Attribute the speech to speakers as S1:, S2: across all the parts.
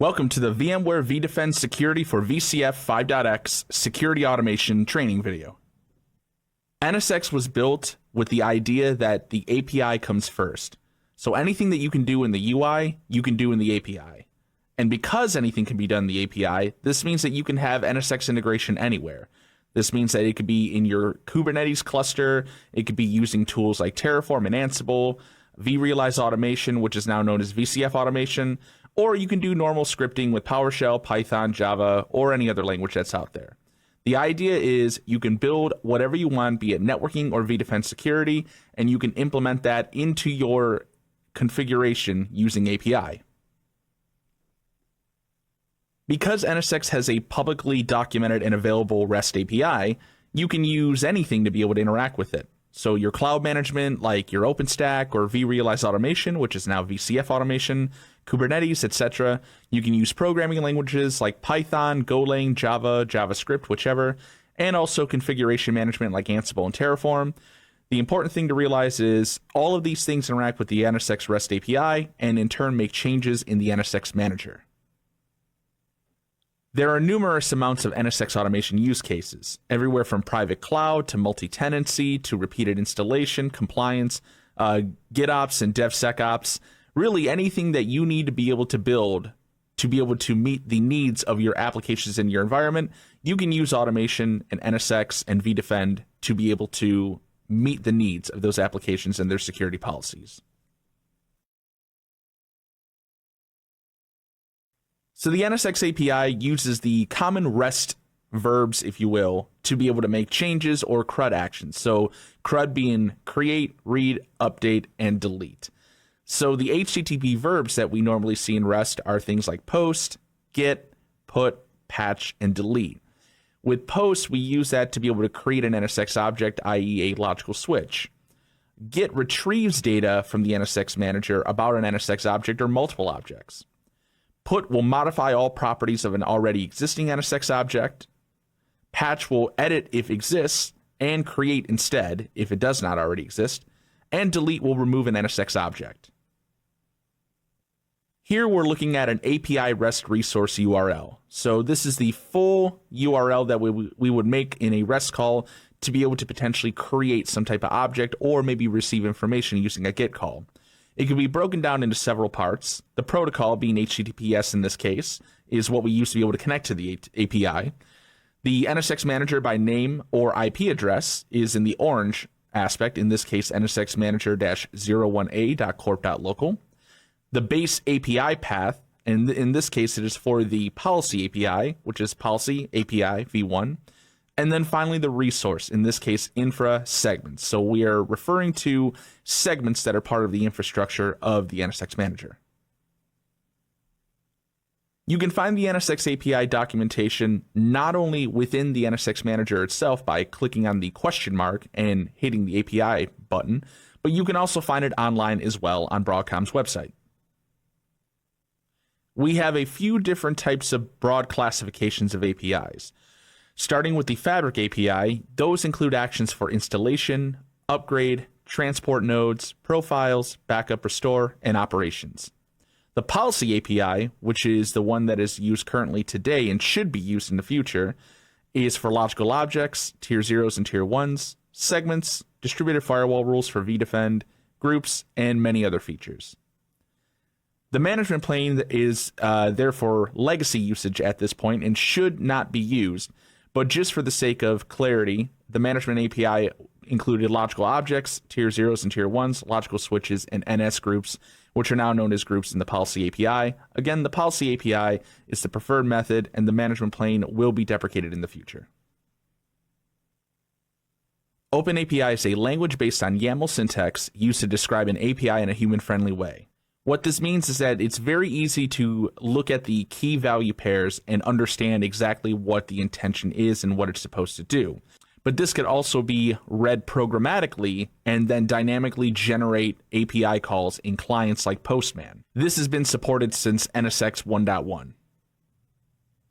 S1: Welcome to the VMware vDefend Security for VCF 5.x Security Automation training video. NSX was built with the idea that the API comes first. So anything that you can do in the UI, you can do in the API. And because anything can be done in the API, this means that you can have NSX integration anywhere. This means that it could be in your Kubernetes cluster, it could be using tools like Terraform and Ansible, vRealize automation, which is now known as VCF automation, or you can do normal scripting with PowerShell, Python, Java, or any other language that's out there. The idea is you can build whatever you want, be it networking or vDefend security, and you can implement that into your configuration using API. Because NSX has a publicly documented and available REST API, you can use anything to be able to interact with it. So your cloud management, like your OpenStack or vRealize automation, which is now VCF automation, Kubernetes, etc. You can use programming languages like Python, Golang, Java, JavaScript, whichever, and also configuration management like Ansible and Terraform. The important thing to realize is all of these things interact with the NSX REST API and in turn make changes in the NSX manager. There are numerous amounts of NSX automation use cases, everywhere from private cloud to multi-tenancy to repeated installation, compliance, GitOps and DevSecOps. Really anything that you need to be able to build to be able to meet the needs of your applications in your environment, you can use automation and NSX and vDefend to be able to meet the needs of those applications and their security policies. So the NSX API uses the common REST verbs, if you will, to be able to make changes or CRUD actions. So CRUD being create, read, update, and delete. So the HTTP verbs that we normally see in REST are things like post, get, put, patch, and delete. With post, we use that to be able to create an NSX object, i.e. a logical switch. Get retrieves data from the NSX manager about an NSX object or multiple objects. Put will modify all properties of an already existing NSX object. Patch will edit if exists and create instead if it does not already exist. And delete will remove an NSX object. Here we're looking at an API REST resource URL. So this is the full URL that we would make in a REST call to be able to potentially create some type of object or maybe receive information using a GET call. It can be broken down into several parts. The protocol, being HTTPS in this case, is what we use to be able to connect to the API. The NSX manager by name or IP address is in the orange aspect, in this case NSX manager-01a.corp.local. The base API path, and in this case it is for the policy API, which is policy API v1. And then finally the resource, in this case infra segments. So we are referring to segments that are part of the infrastructure of the NSX manager. You can find the NSX API documentation not only within the NSX manager itself by clicking on the question mark and hitting the API button, but you can also find it online as well on Broadcom's website. We have a few different types of broad classifications of APIs. Starting with the Fabric API, those include actions for installation, upgrade, transport nodes, profiles, backup restore, and operations. The Policy API, which is the one that is used currently today and should be used in the future, is for logical objects, tier 0s and tier 1s, segments, distributed firewall rules for vDefend, groups, and many other features. The management plane is there for legacy usage at this point and should not be used. But just for the sake of clarity, the management API included logical objects, tier 0s and tier 1s, logical switches, and NS groups, which are now known as groups in the Policy API. Again, the Policy API is the preferred method, and the management plane will be deprecated in the future. OpenAPI is a language based on YAML syntax used to describe an API in a human-friendly way. What this means is that it's very easy to look at the key value pairs and understand exactly what the intention is and what it's supposed to do. But this could also be read programmatically and then dynamically generate API calls in clients like Postman. This has been supported since NSX 1.1.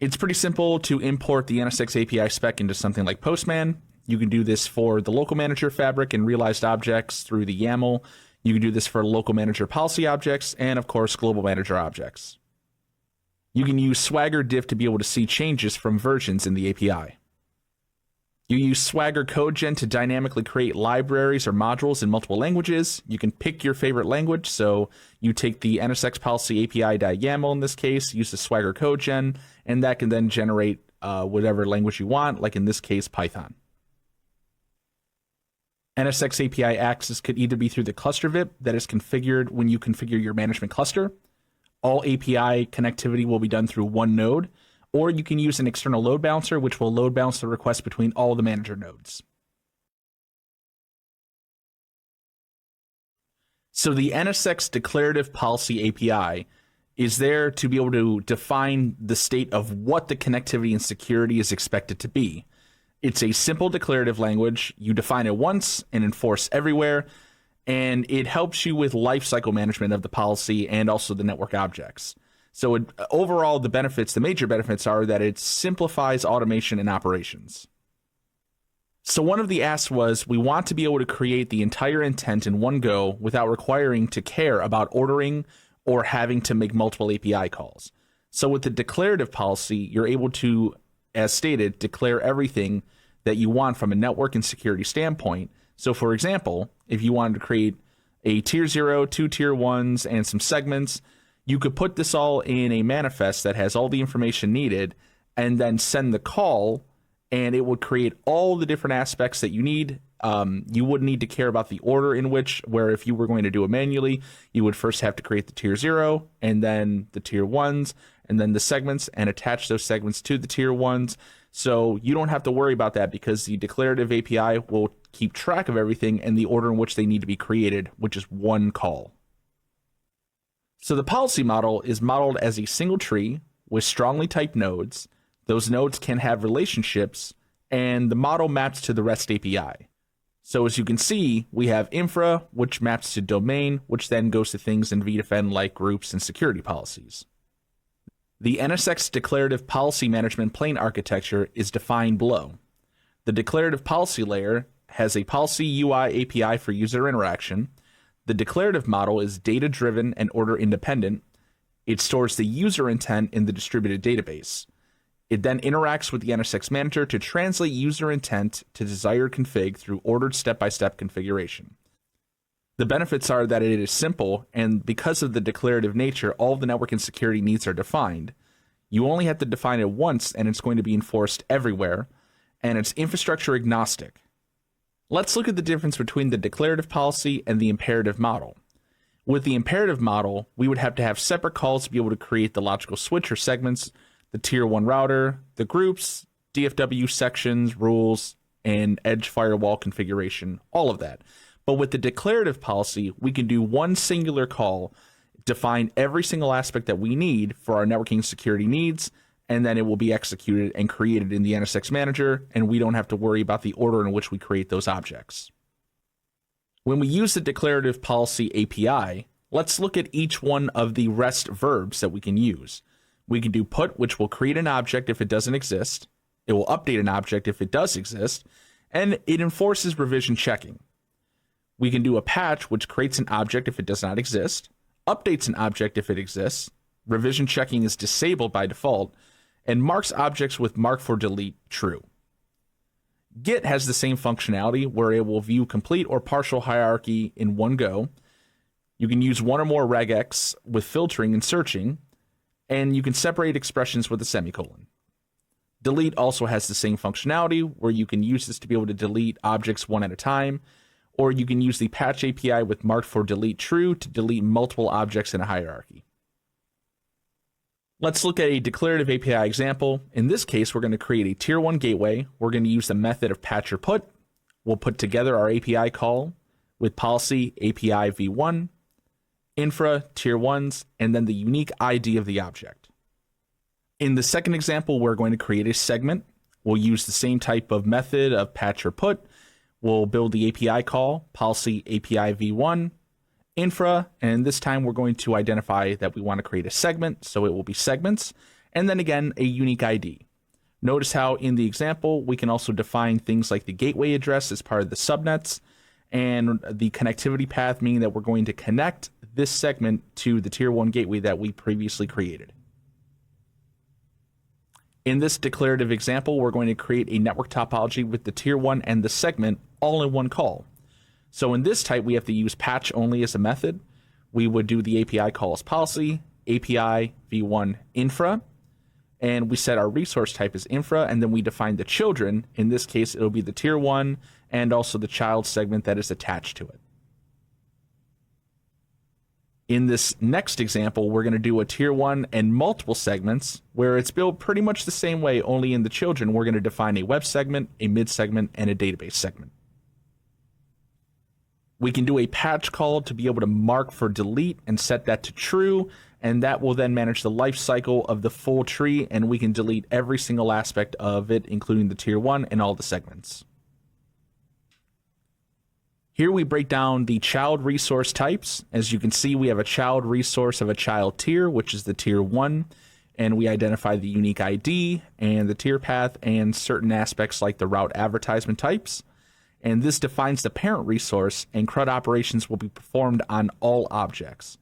S1: It's pretty simple to import the NSX API spec into something like Postman. You can do this for the local manager fabric and realized objects through the YAML. You can do this for local manager policy objects and, of course, global manager objects. You can use Swagger diff to be able to see changes from versions in the API. You use Swagger CodeGen to dynamically create libraries or modules in multiple languages. You can pick your favorite language, so you take the NSX policy API.yaml in this case, use the Swagger CodeGen, and that can then generate whatever language you want, like in this case, Python. NSX API access could either be through the cluster VIP that is configured when you configure your management cluster. All API connectivity will be done through one node, or you can use an external load balancer, which will load balance the request between all the manager nodes. So the NSX declarative policy API is there to be able to define the state of what the connectivity and security is expected to be. It's a simple declarative language. You define it once and enforce everywhere, and it helps you with lifecycle management of the policy and also the network objects. So overall, the major benefits are that it simplifies automation and operations. So one of the asks was, we want to be able to create the entire intent in one go without requiring to care about ordering or having to make multiple API calls. So with the declarative policy, you're able to, as stated, declare everything that you want from a network and security standpoint. So for example, if you wanted to create a tier 0, 2 tier 1s, and some segments, you could put this all in a manifest that has all the information needed and then send the call, and it would create all the different aspects that you need. You wouldn't need to care about the order in which, where if you were going to do it manually, you would first have to create the tier 0 and then the tier 1s and then the segments and attach those segments to the tier 1s. So you don't have to worry about that because the declarative API will keep track of everything and the order in which they need to be created, which is one call. So the policy model is modeled as a single tree with strongly typed nodes. Those nodes can have relationships, and the model maps to the REST API. So as you can see, we have infra, which maps to domain, which then goes to things in vDefend like groups and security policies. The NSX declarative policy management plane architecture is defined below. The declarative policy layer has a policy UI API for user interaction. The declarative model is data-driven and order-independent. It stores the user intent in the distributed database. It then interacts with the NSX manager to translate user intent to desired config through ordered step-by-step configuration. The benefits are that it is simple, and because of the declarative nature, all of the network and security needs are defined. You only have to define it once, and it's going to be enforced everywhere, and it's infrastructure agnostic. Let's look at the difference between the declarative policy and the imperative model. With the imperative model, we would have to have separate calls to be able to create the logical switch or segments, the tier 1 router, the groups, DFW sections, rules, and edge firewall configuration, all of that. But with the declarative policy, we can do one singular call, define every single aspect that we need for our networking security needs, and then it will be executed and created in the NSX manager, and we don't have to worry about the order in which we create those objects. When we use the declarative policy API, let's look at each one of the REST verbs that we can use. We can do put, which will create an object if it doesn't exist. It will update an object if it does exist, and it enforces revision checking. We can do a patch, which creates an object if it does not exist, updates an object if it exists, revision checking is disabled by default, and marks objects with mark for delete true. Git has the same functionality where it will view complete or partial hierarchy in one go. You can use one or more regex with filtering and searching, and you can separate expressions with a semicolon. Delete also has the same functionality where you can use this to be able to delete objects one at a time, or you can use the patch API with mark for delete true to delete multiple objects in a hierarchy. Let's look at a declarative API example. In this case, we're going to create a tier 1 gateway. We're going to use the method of patch or put. We'll put together our API call with policy API v1, infra, tier 1s, and then the unique ID of the object. In the second example, we're going to create a segment. We'll use the same type of method of patch or put. We'll build the API call, policy API v1, infra, and this time we're going to identify that we want to create a segment, so it will be segments, and then again, a unique ID. Notice how in the example, we can also define things like the gateway address as part of the subnets, and the connectivity path, meaning that we're going to connect this segment to the tier 1 gateway that we previously created. In this declarative example, we're going to create a network topology with the tier 1 and the segment all in one call. So in this type, we have to use patch only as a method. We would do the API call as policy, API v1 infra, and we set our resource type as infra, and then we define the children. In this case, it'll be the tier 1 and also the child segment that is attached to it. In this next example, we're going to do a tier 1 and multiple segments where it's built pretty much the same way, only in the children, we're going to define a web segment, a mid segment, and a database segment. We can do a patch call to be able to mark for delete and set that to true, and that will then manage the life cycle of the full tree, and we can delete every single aspect of it, including the tier 1 and all the segments. Here we break down the child resource types. As you can see, we have a child resource of a child tier, which is the tier 1, and we identify the unique ID and the tier path and certain aspects like the route advertisement types. And this defines the parent resource, and CRUD operations will be performed on all objects.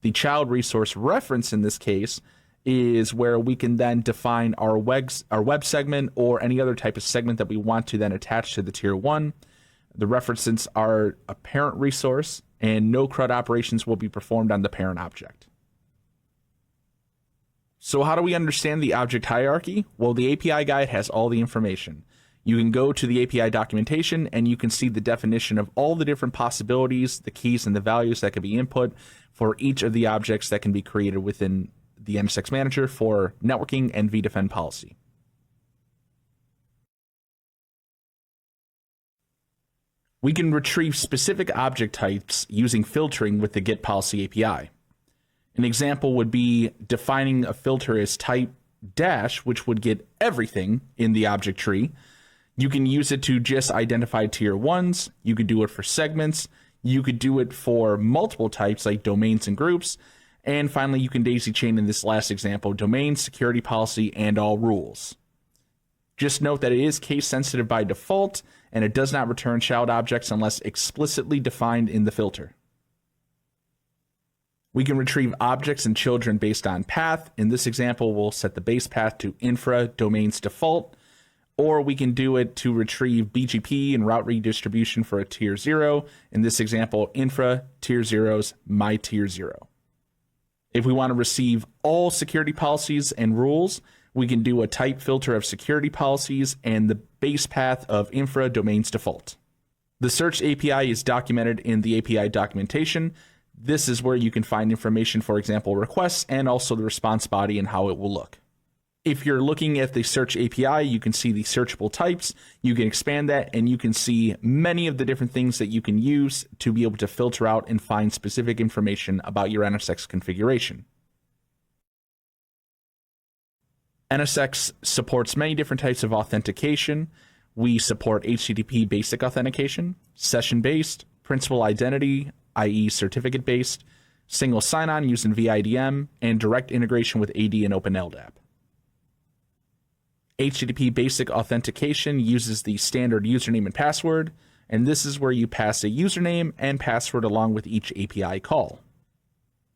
S1: The child resource reference in this case is where we can then define our web segment or any other type of segment that we want to then attach to the tier 1. The references are a parent resource, and no CRUD operations will be performed on the parent object. So how do we understand the object hierarchy? Well, the API guide has all the information. You can go to the API documentation and you can see the definition of all the different possibilities, the keys and the values that can be input for each of the objects that can be created within the NSX Manager for networking and vDefend policy. We can retrieve specific object types using filtering with the Get Policy API. An example would be defining a filter as type dash, which would get everything in the object tree. You can use it to just identify tier 1s. You could do it for segments. You could do it for multiple types like domains and groups. And finally, you can daisy chain in this last example, domain, security policy, and all rules. Just note that it is case sensitive by default, and it does not return child objects unless explicitly defined in the filter. We can retrieve objects and children based on path. In this example, we'll set the base path to infra domains default, or we can do it to retrieve BGP and route redistribution for a tier 0. In this example, infra tier 0's my tier 0. If we want to receive all security policies and rules, we can do a type filter of security policies and the base path of infra domains default. The search API is documented in the API documentation. This is where you can find information, for example, requests and also the response body and how it will look. If you're looking at the search API, you can see the searchable types. You can expand that and you can see many of the different things that you can use to be able to filter out and find specific information about your NSX configuration. NSX supports many different types of authentication. We support HTTP basic authentication, session-based, principal identity, i.e. certificate-based, single sign-on using VIDM, and direct integration with AD and OpenLDAP. HTTP basic authentication uses the standard username and password, and this is where you pass a username and password along with each API call.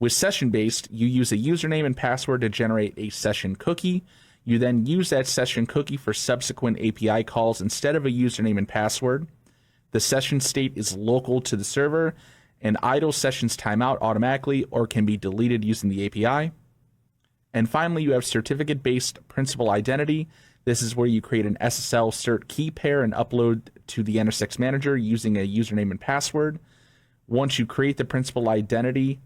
S1: With session-based, you use a username and password to generate a session cookie. You then use that session cookie for subsequent API calls instead of a username and password. The session state is local to the server, and idle sessions time out automatically or can be deleted using the API. And finally, you have certificate-based principal identity. This is where you create an SSL cert key pair and upload to the NSX Manager using a username and password. Once you create the principal identity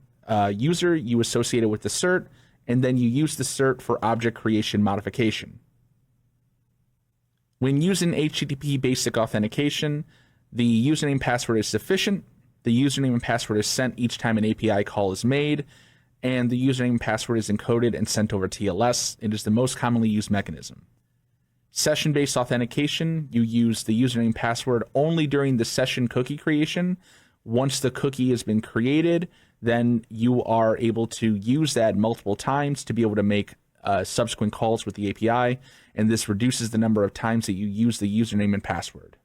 S1: user, you associate it with the cert, and then you use the cert for object creation modification. When using HTTP basic authentication, the username password is sufficient. The username and password is sent each time an API call is made, and the username and password is encoded and sent over TLS. It is the most commonly used mechanism. Session-based authentication, you use the username and password only during the session cookie creation. Once the cookie has been created, then you are able to use that multiple times to be able to make subsequent calls with the API, and this reduces the number of times that you use the username and password.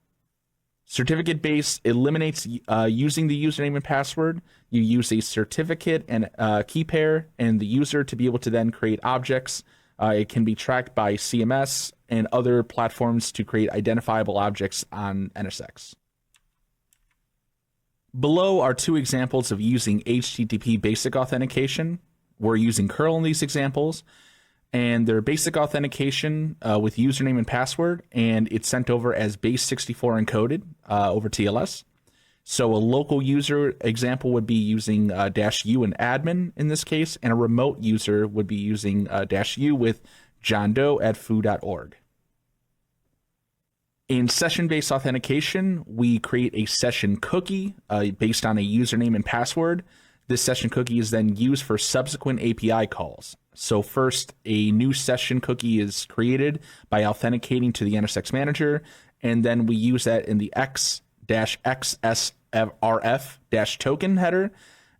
S1: Certificate-based eliminates using the username and password. You use a certificate and key pair and the user to be able to then create objects It can be tracked by CMS and other platforms to create identifiable objects on NSX. Below are two examples of using HTTP basic authentication. We're using curl in these examples, and they're basic authentication with username and password, and it's sent over as base64 encoded over TLS. So a local user example would be using -u and admin in this case, and a remote user would be using -u with johndoe@foo.org. In session-based authentication, we create a session cookie based on a username and password. This session cookie is then used for subsequent API calls. So first, a new session cookie is created by authenticating to the NSX manager, and then we use that in the x-xsrf-token header.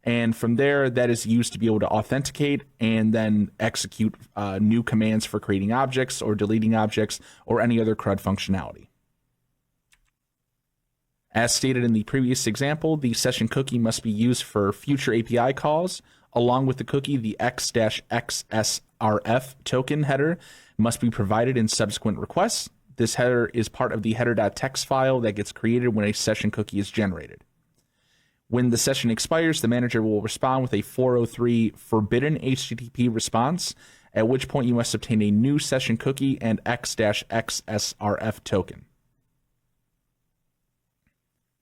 S1: And from there, that is used to be able to authenticate and then execute new commands for creating objects or deleting objects or any other CRUD functionality. As stated in the previous example, the session cookie must be used for future API calls. Along with the cookie, the x-xsrf token header must be provided in subsequent requests. This header is part of the header.txt file that gets created when a session cookie is generated. When the session expires, the manager will respond with a 403 forbidden HTTP response, at which point you must obtain a new session cookie and x-xsrf token.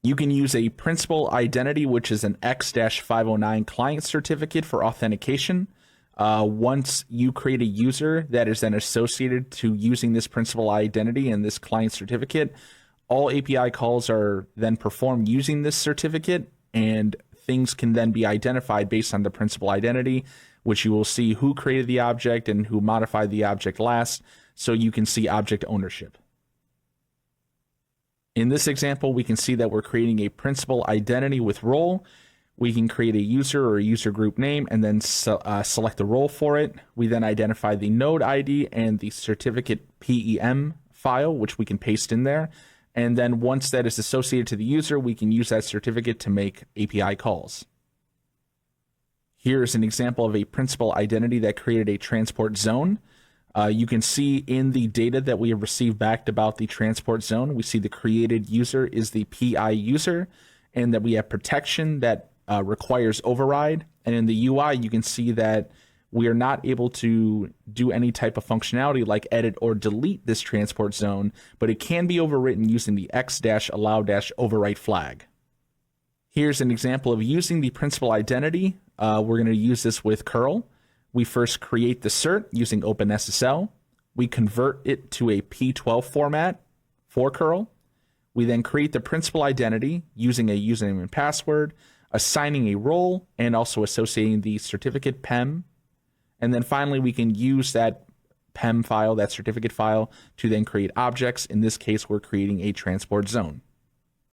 S1: You can use a principal identity, which is an X-509 client certificate for authentication. Once you create a user that is then associated to using this principal identity and this client certificate, all API calls are then performed using this certificate, and things can then be identified based on the principal identity, which you will see who created the object and who modified the object last, so you can see object ownership. In this example, we can see that we're creating a principal identity with role. We can create a user or a user group name and then select the role for it. We then identify the node ID and the certificate PEM file, which we can paste in there. And then once that is associated to the user, we can use that certificate to make API calls. Here's an example of a principal identity that created a transport zone. You can see in the data that we have received back about the transport zone, we see the created user is the PI user, and that we have protection that requires override. And in the UI, you can see that we are not able to do any type of functionality like edit or delete this transport zone, but it can be overwritten using the x-allow-overwrite flag. Here's an example of using the principal identity. We're going to use this with curl. We first create the cert using OpenSSL. We convert it to a P12 format for curl. We then create the principal identity using a username and password, assigning a role, and also associating the certificate PEM. And then finally, we can use that PEM file, that certificate file, to then create objects. In this case, we're creating a transport zone.